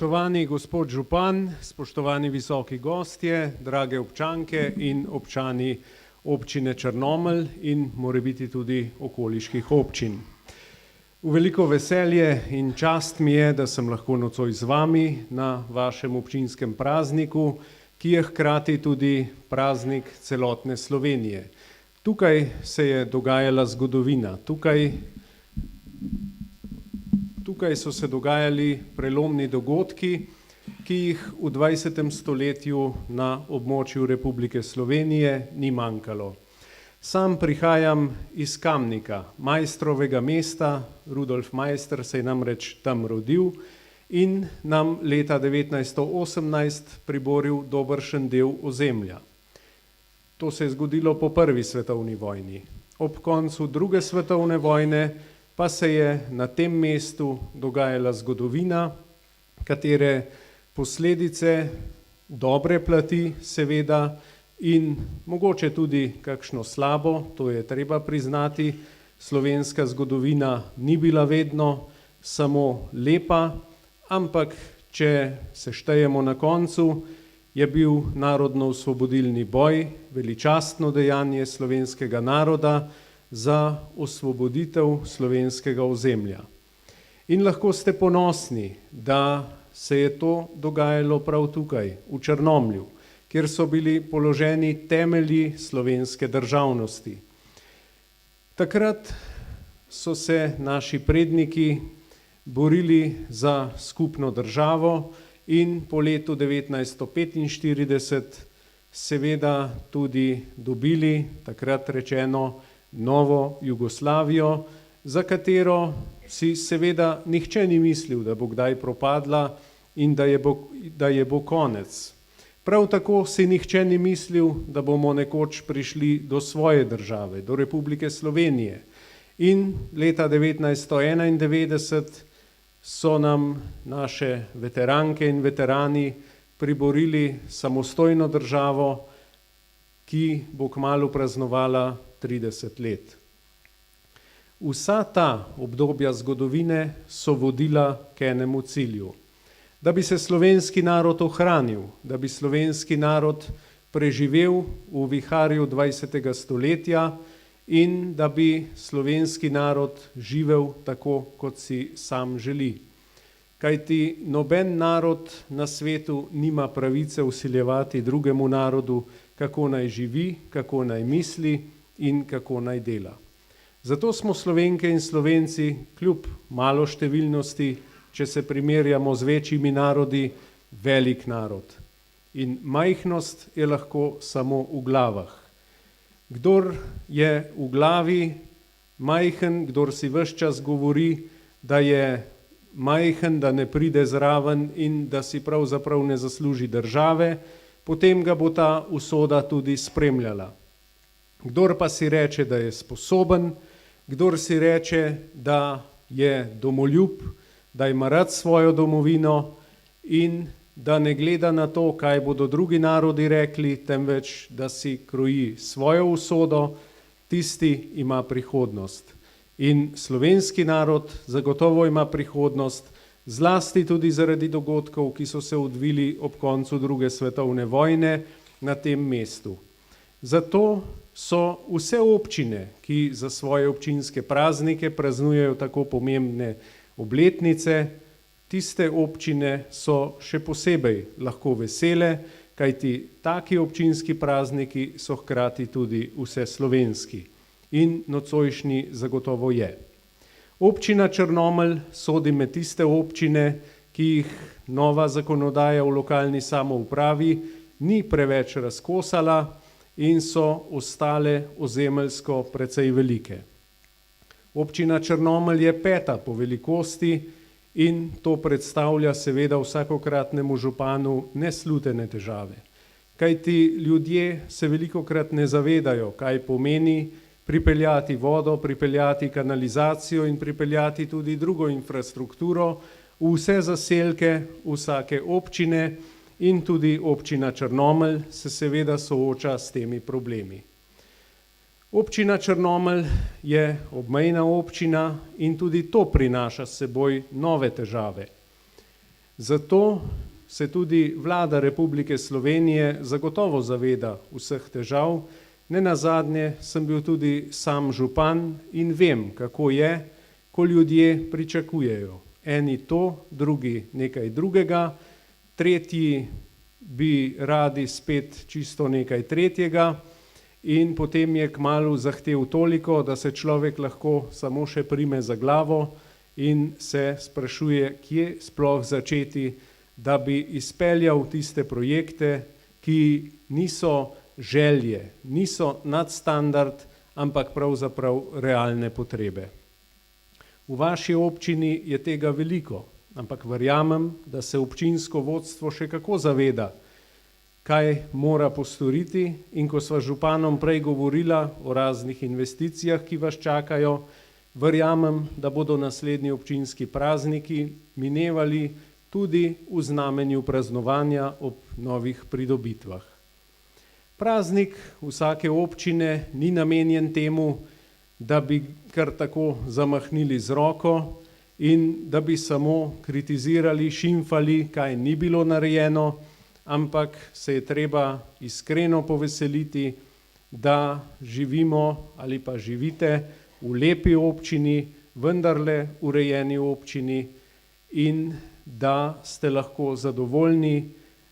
Spoštovani gospod župan, spoštovani visoki gostje, drage občanke in občani občine Črnomelj in morebiti tudi okoliških občin. V veliko veselje in čast mi je, da sem lahko nocoj z vami na vašem občinskem prazniku, ki je hkrati tudi praznik celotne Slovenije. Tukaj se je dogajala zgodovina, tukaj so se dogajali prelomni dogodki, ki jih v 20. stoletju na območju Republike Slovenije ni manjkalo. Sam prihajam iz Kamnika, Maistrovega mesta, Rudolf Maister se je namreč tam rodil in nam leta 1918 priboril dobršen del ozemlja. To se je zgodilo po prvi svetovni vojni. Ob koncu druge svetovne vojne pa se je na tem mestu dogajala zgodovina, katere posledice, dobre plati seveda in mogoče tudi kakšno slabo, to je treba priznati, slovenska zgodovina ni bila vedno samo lepa, ampak če se štejemo na koncu, je bil narodno-osvobodilni boj veličastno dejanje slovenskega naroda za osvoboditev slovenskega ozemlja. In lahko ste ponosni, da se je to dogajalo prav tukaj, v Črnomlju, kjer so bili položeni temelji slovenske državnosti. Takrat so se naši predniki borili za skupno državo in po letu 1945 seveda tudi dobili, takrat rečeno, novo Jugoslavijo, za katero si seveda nihče ni mislil, da bo kdaj propadla in da je bo konec. Prav tako si nihče ni mislil, da bomo nekoč prišli do svoje države, do Republike Slovenije. In leta 1991 so nam naše veteranke in veterani priborili samostojno državo, ki bo kmalu praznovala 30 let. Vsa ta obdobja zgodovine so vodila k enemu cilju, da bi se slovenski narod ohranil, da bi slovenski narod preživel v viharju 20. stoletja in da bi slovenski narod živel tako, kot si sam želi. Kajti noben narod na svetu nima pravice vsiljevati drugemu narodu, kako naj živi, kako naj misli in kako naj dela. Zato smo Slovenke in Slovenci kljub malo številnosti, če se primerjamo z večjimi narodi, velik narod. In majhnost je lahko samo v glavah. Kdor je v glavi majhen, kdor si ves čas govori, da je majhen, da ne pride zraven in da si pravzaprav ne zasluži države, potem ga bo ta usoda tudi spremljala. Kdor pa si reče, da je sposoben, kdor si reče, da je domoljub, da ima rad svojo domovino in da ne gleda na to, kaj bodo drugi narodi rekli, temveč da si kroji svojo usodo, tisti ima prihodnost. In slovenski narod zagotovo ima prihodnost, zlasti tudi zaradi dogodkov, ki so se odvili ob koncu druge svetovne vojne na tem mestu. Zato so vse občine, ki za svoje občinske praznike praznujejo tako pomembne obletnice, tiste občine so še posebej lahko vesele, kajti taki občinski prazniki so hkrati tudi vse slovenski. In nocojšnji zagotovo je. Občina Črnomelj sodi med tiste občine, ki jih nova zakonodaja v lokalni samoupravi ni preveč razkosala in so ostale ozemeljsko precej velike. Občina Črnomelj je 5. po velikosti in to predstavlja seveda vsakokratnemu županu neslutene težave. Kajti ljudje se velikokrat ne zavedajo, kaj pomeni pripeljati vodo, pripeljati kanalizacijo in pripeljati tudi drugo infrastrukturo v vse zaselke vsake občine in tudi občina Črnomelj se seveda sooča s temi problemi. Občina Črnomelj je obmejna občina in tudi to prinaša s seboj nove težave. Zato se tudi vlada Republike Slovenije zagotovo zaveda vseh težav. Nenazadnje sem bil tudi sam župan in vem, kako je, ko ljudje pričakujejo. Eni to, drugi nekaj drugega, tretji bi radi spet čisto nekaj tretjega in potem je kmalu zahtev toliko, da se človek lahko samo še prime za glavo in se sprašuje, kje sploh začeti, da bi izpeljal tiste projekte, ki niso želje, niso nadstandard, ampak pravzaprav realne potrebe. V vaši občini je tega veliko, ampak verjamem, da se občinsko vodstvo še kako zaveda, kaj mora postoriti, in ko sva županom prej govorila o raznih investicijah, ki vas čakajo, verjamem, da bodo naslednji občinski prazniki minevali tudi v znamenju praznovanja ob novih pridobitvah. Praznik vsake občine ni namenjen temu, da bi kar tako zamahnili z roko in da bi samo kritizirali, šimfali, kaj ni bilo narejeno, ampak se je treba iskreno poveseliti, da živimo ali pa živite v lepi občini, vendarle urejeni občini, in da ste lahko zadovoljni,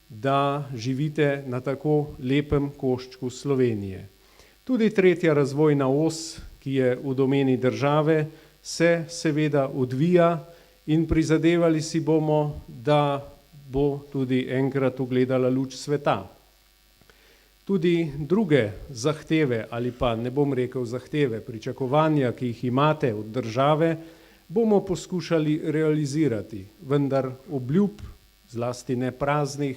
da živite na tako lepem koščku Slovenije. Tudi tretja razvojna os, ki je v domeni države, se seveda odvija in prizadevali si bomo, da bo tudi enkrat ugledala luč sveta. Tudi druge zahteve, ali pa ne bom rekel zahteve, pričakovanja, ki jih imate od države, bomo poskušali realizirati, vendar obljub, zlasti ne praznih,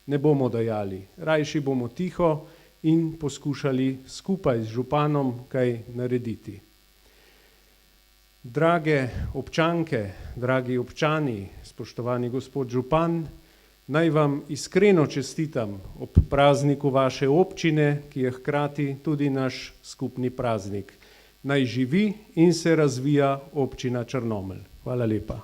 ne bomo dajali. Rajši bomo tiho in poskušali skupaj z županom kaj narediti. Drage občanke, dragi občani, spoštovani gospod župan, naj vam iskreno čestitam ob prazniku vaše občine, ki je hkrati tudi naš skupni praznik. Naj živi in se razvija občina Črnomelj. Hvala lepa.